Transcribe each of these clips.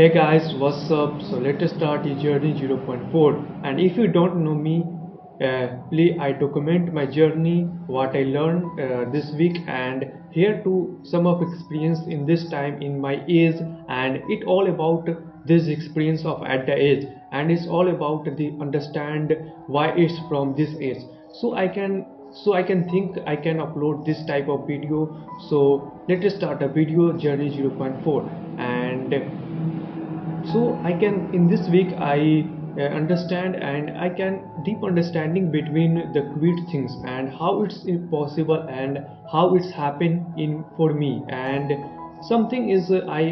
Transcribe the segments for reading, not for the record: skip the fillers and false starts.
Hey guys, what's up? So let us start the journey 0.4. And if you don't know me, please I document my journey, what I learned this week, and here to some of experience in this time in my age, and it all about this experience of at the age, and it's all about the understand why it's from this age. So I can think I can upload this type of video. So let us start a video journey 0.4 and so I can in this week I understand and I can deep understanding between the quit things and how it's possible and how it's happened in for me, and something is I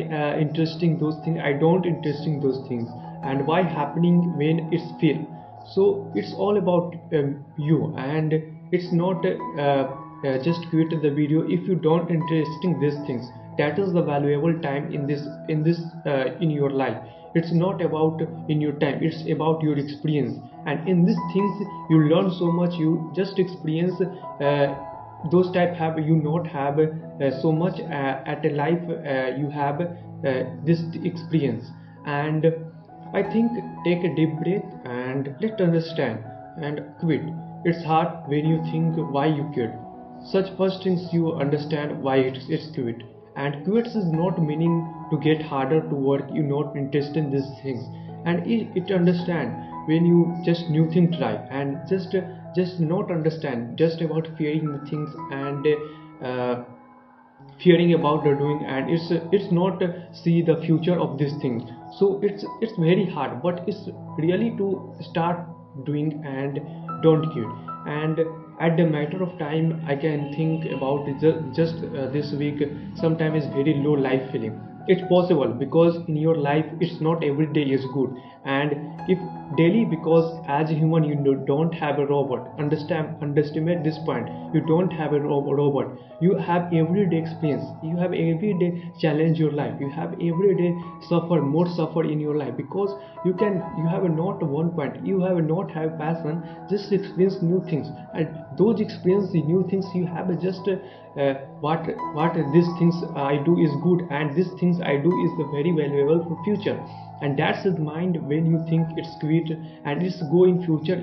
interesting those things I don't interesting those things, and why happening when it's feel. So it's all about you, and it's not just quit the video if you don't interesting these things. That is the valuable time in your life. It's not about in your time, it's about your experience, and in these things you learn so much. You just experience those type have you not have so much at a life. You have this experience, and I think take a deep breath and let's understand and quit. It's hard when you think why you quit. Such first things you understand why it's quit. And quits is not meaning to get harder to work. You not interested in these things, and it understand when you just new thing try and just not understand just about fearing the things and fearing about the doing, and it's not see the future of this thing. So it's very hard, but it's really to start doing and don't quit. And at the matter of time I can think about it just this week sometimes is very low life feeling. It's possible because in your life it's not every day is good, and if daily, because as a human you don't have a robot, underestimate this point. You don't have a robot. You have everyday experience, you have everyday challenge your life, you have everyday suffer in your life, because you have a not one point, you have a not have passion, just experience new things, and those experience the new things you have just what these things I do is good, and these things I do is the very valuable for future. And that's the mind when you think it's quit and it's go in future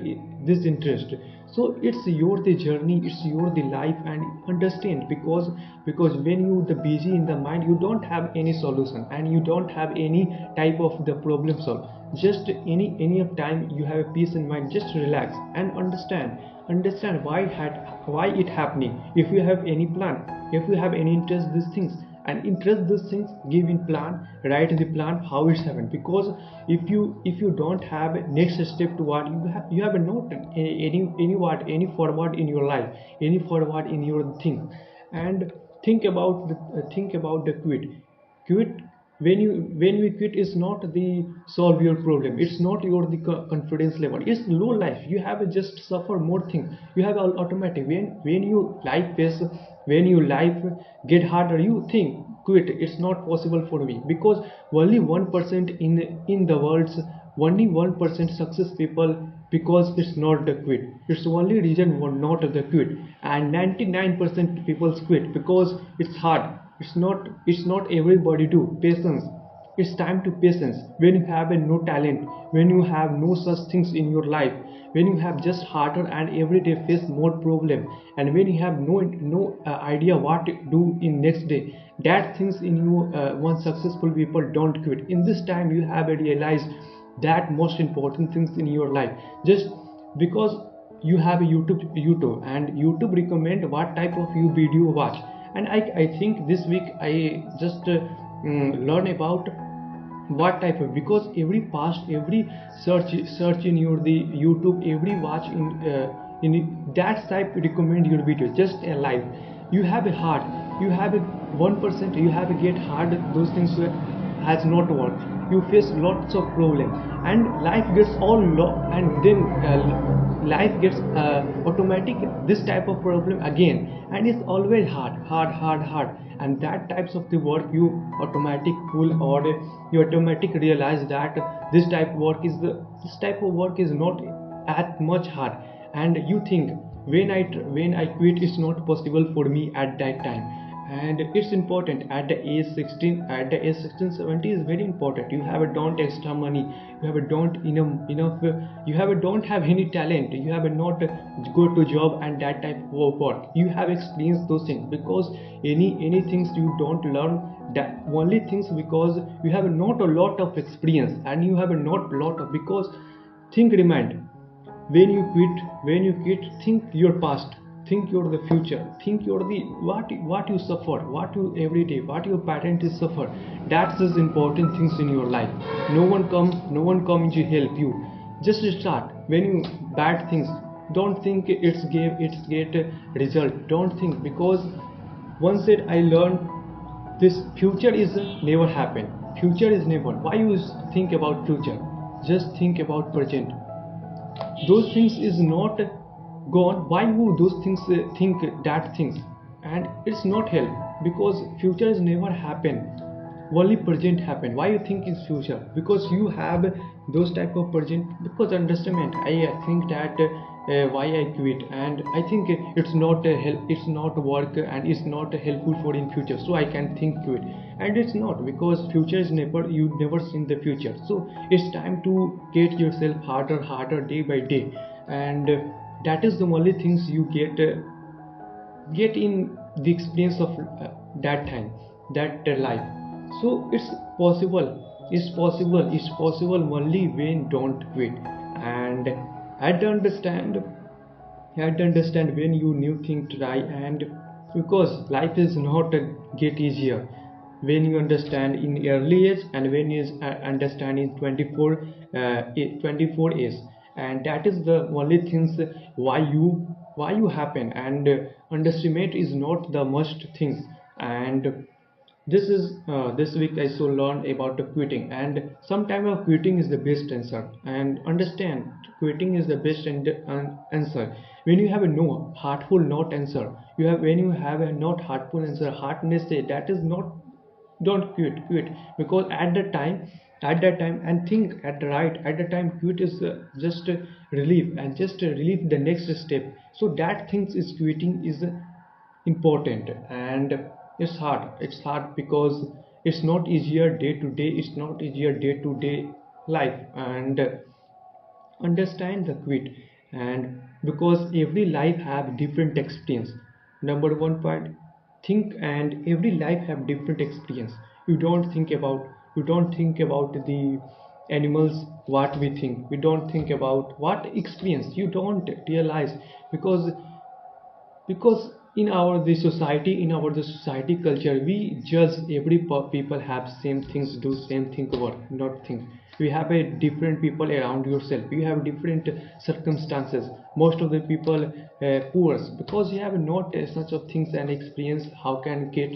this interest. So it's your the journey, it's your the life, and understand because when you the busy in the mind you don't have any solution and you don't have any type of the problem solve. Just any of time you have a peace in mind, just relax and understand why it happening. If you have any plan, if you have any interest these things and interest these things, give in plan, write the plan how it's happened. Because if you don't have next step to what you have not any forward in your life, any forward in your thing. And think about the quit. When we quit is not the solve your problem, it's not your the confidence level, it's low life. You have just suffer more thing. You have automatic when you life face, when you life get harder, you think quit, it's not possible for me, because only 1% in the world's only 1% success people, because it's not the quit. It's only reason one not the quit, and 99% people quit because it's hard. It's not everybody do patience. It's time to patience. When you have a no talent, when you have no such things in your life, when you have just harder and every day face more problem, and when you have no idea what to do in next day, that things in you one successful people don't quit. In this time you have realized that most important things in your life, just because you have a youtube and youtube recommend what type of you video watch. And I think this week I just learn about what type of, because every past every search in your the youtube, every watch in that type recommend your video just a live. You have a heart, you have a 1%, you have a get hard those things has not worked. You face lots of problem and life gets all low, and then life gets automatic this type of problem again, and it's always hard. And that types of the work you automatic pull, or you automatic realize that this type of work is not at much hard. And you think when I quit it's not possible for me at that time. and it's important at the age 16, at the age 16 70 is very important. You have a don't extra money, you have a don't enough you have a don't have any talent, you have a not go to job and that type of work. You have experienced those things because any things you don't learn that only things because you have not a lot of experience and you have a not lot of because think remind when you quit think your past, think your the future, think your the what you suffer, what you every day what your parent is suffer. That's the important things in your life. No one come to help you. Just start when you bad things, don't think it's get a result, don't think because once that I learned this future is never happen, future is never. Why you think about future? Just think about present. Those things is not gone. Why would those things think that things? And it's not help because future is never happen, only present happen. Why you think is future? Because you have those type of present. Because understand, I think that why I quit, and I think it's not help, it's not work, and it's not helpful for in future, so I can think quit. And it's not because future is never, you never seen the future. So it's time to get yourself harder day by day. And that is the only things you get in the experience of that time, that life. So it's possible only when don't quit. And I don't understand, when you new thing try. And because life is not get easier when you understand in early age and when you understand in 24 age. And that is the only things why you happen. And underestimate is not the must thing. And this week I so learned about the quitting, and sometime of quitting is the best answer. And understand quitting is the best answer when you have a no heartful not answer. You have when you have a not heartful answer, heartness say that is not, don't quit because at that time and think at the right at the time quit is just relief, and just relief the next step. So that things is quitting is important. And it's hard because it's not easier day to day, it's not easier day to day life. And understand the quit. And because every life have different experience, number one point, think. And every life have different experience. You don't think about the animals what we think, we don't think about what experience you don't realize. Because in our the society culture we judge every people have same things, do same thing work, not think. We have a different people around yourself, you have different circumstances. Most of the people poor because you have not such of things and experience. How can get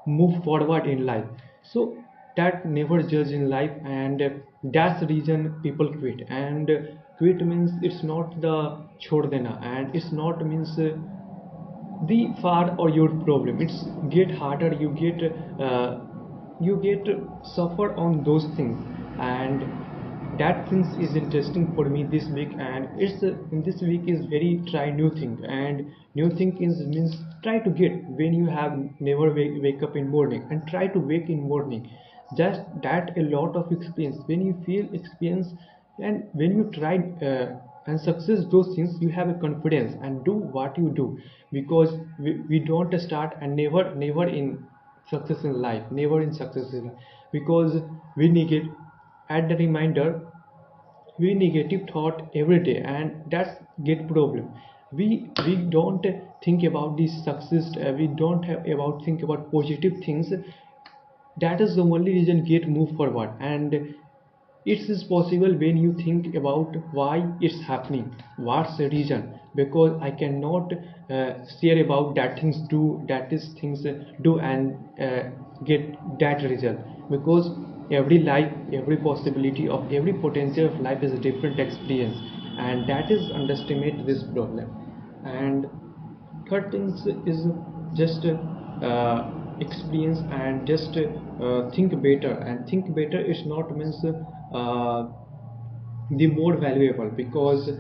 move forward in life? So that never judge in life. And that's the reason people quit. And quit means it's not the chhod dena, and it's not means the far or your problem. It's get harder, you get suffer on those things. And that things is interesting for me this week. And it's in this week is very try new thing. And new thing is means try to get when you have never wake up in morning, and try to wake in morning. Just that a lot of experience when you feel experience. And when you try and success those things, you have a confidence and do what you do. Because we don't start and never in success in life, never in success in life. Because we negate at the reminder, we negative thought every day, and that's get problem. We don't think about this success, we don't have about think about positive things. That is the only reason get move forward. And it is possible when you think about why it's happening, what's the reason. Because I cannot share about that things do, that is things do and get that result. Because every life, every possibility of every potential of life is a different experience. And that is underestimate this problem. And third things is just experience. And just think better. And think better is not means the more valuable. Because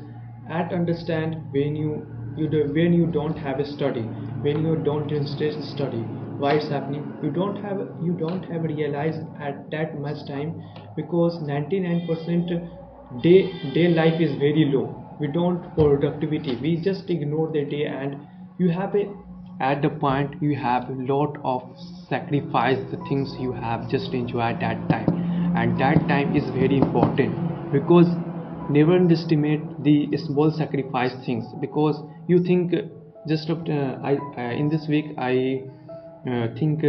at understand when you when you don't have a study, when you don't interest study, why it's happening, you don't have realized at that much time, because 99% day life is very low. We don't productivity, we just ignore the day, and you have a at the point you have a lot of sacrifice the things you have just enjoyed that time, and that time is very important. Because never underestimate the small sacrifice things, because you think just in this week I think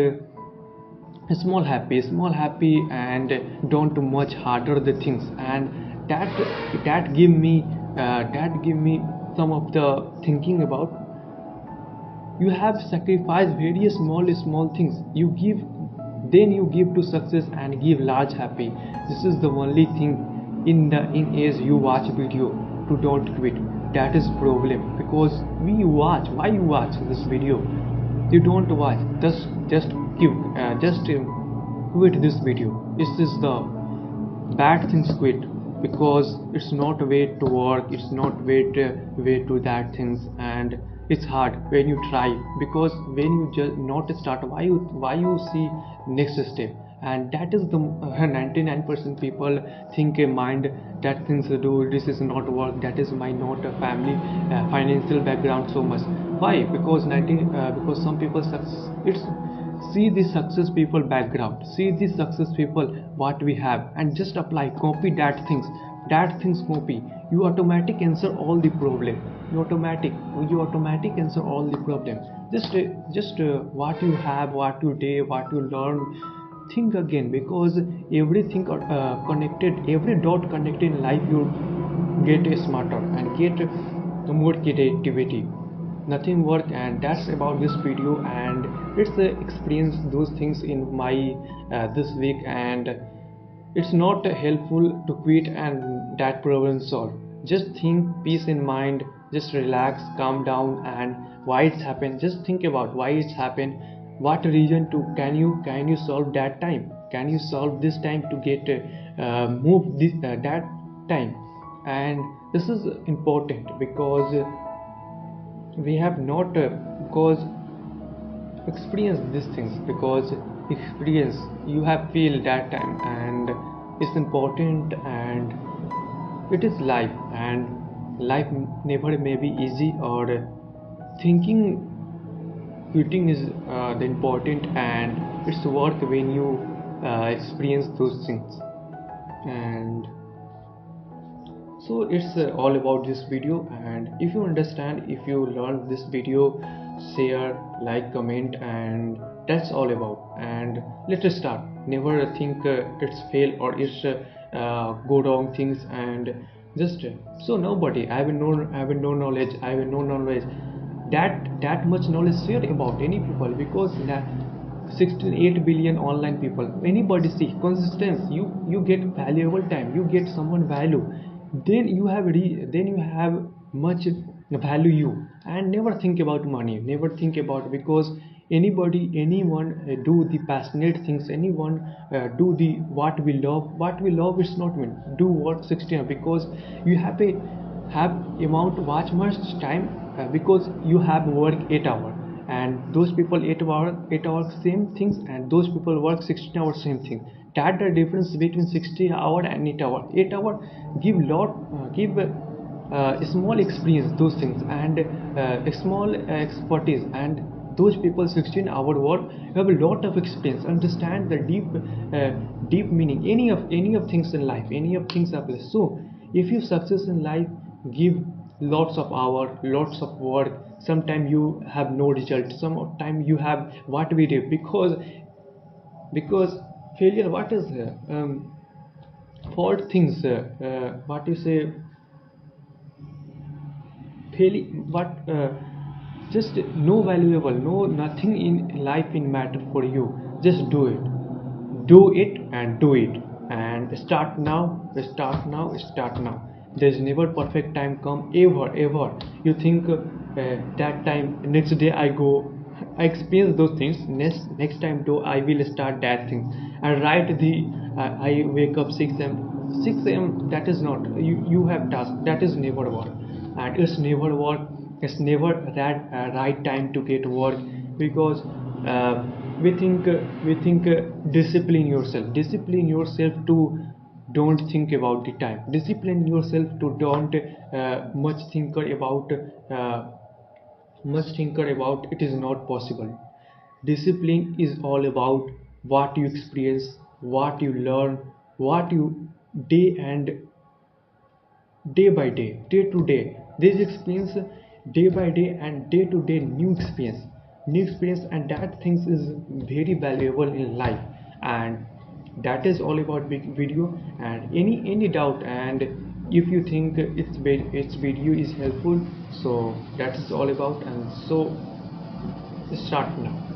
small happy and don't too much harder the things, and that give me some of the thinking about. You have sacrificed very small things, you give, then you give to success and give large happy. This is the only thing in age you watch video to don't quit. That is problem, because we watch, why you watch this video, you don't watch, just quit this video. This is the bad things, quit, because it's not a way to work, it's not way to that things, and it's hard when you try, because when you just not start, why you see next step. And that is the 99% people think a mind that things to do, this is not work, that is my not a family financial background so much. Why? Because because some people it's see the success people background, see the success people what we have, and just apply, copy that things copy, you automatic answer all the problem, you automatic answer all the problem. Just what you have, what you did, what you learn, think again, because everything connected, every dot connected in life, you get smarter and get more creativity, nothing work. And that's about this video, and it's experience those things in my this week, and it's not helpful to quit and that problem solve. Just think peace in mind, just relax, calm down, and why it's happened, just think about why it's happened, what reason to, can you solve that time, can you solve this time to get move this that time. And this is important, because we have not because experience these things, because experience you have feel that time, and it's important, and it is life, and life never may be easy, or thinking quitting is the important, and it's worth when you experience those things. And so it's all about this video, and if you understand, if you learn this video, share, like, comment, and that's all about. And let's start. Never think it's fail or it's go wrong things, and just so nobody, I have no knowledge, I have no knowledge, that much knowledge share about any people, because 68 billion online people, anybody see consistency, you get valuable time, you get someone value, then you have much value you. And never think about money, never think about, because anyone do the passionate things, anyone do the what we love, it's not mean do work 16 hours, because you have amount watch much time, because you have work 8 hours, and those people 8 hours same things, and those people work 16 hours same thing. That the difference between 60 hour and 8 hour. 8 hour give small experience those things, and small expertise, and those people 16-hour work have a lot of experience, understand the deep meaning, any of things in life, any of things are place. So if you success in life, give lots of hour, lots of work, sometimes you have no result, sometimes you have what we do, because failure, what is fault things, what you say, failing, what just no valuable, no nothing in life in matter for you. Just do it and do it, and start now. There's never perfect time come, ever you think that time, next day I experience those things, next time though I will start that thing, and write the I wake up 6 a.m. That is not, you have task, that is never work, and it's never work. it's never that right time to get work, because uh, we think discipline yourself to don't think about the time, discipline yourself to don't uh, much thinker about it is not possible. Discipline is all about what you experience, what you learn, what you day and day by day, day to day, this experience day by day and day to day new experience, and that things is very valuable in life. And that is all about big video. And any doubt, and if you think its video is helpful, so that is all about. And so start now.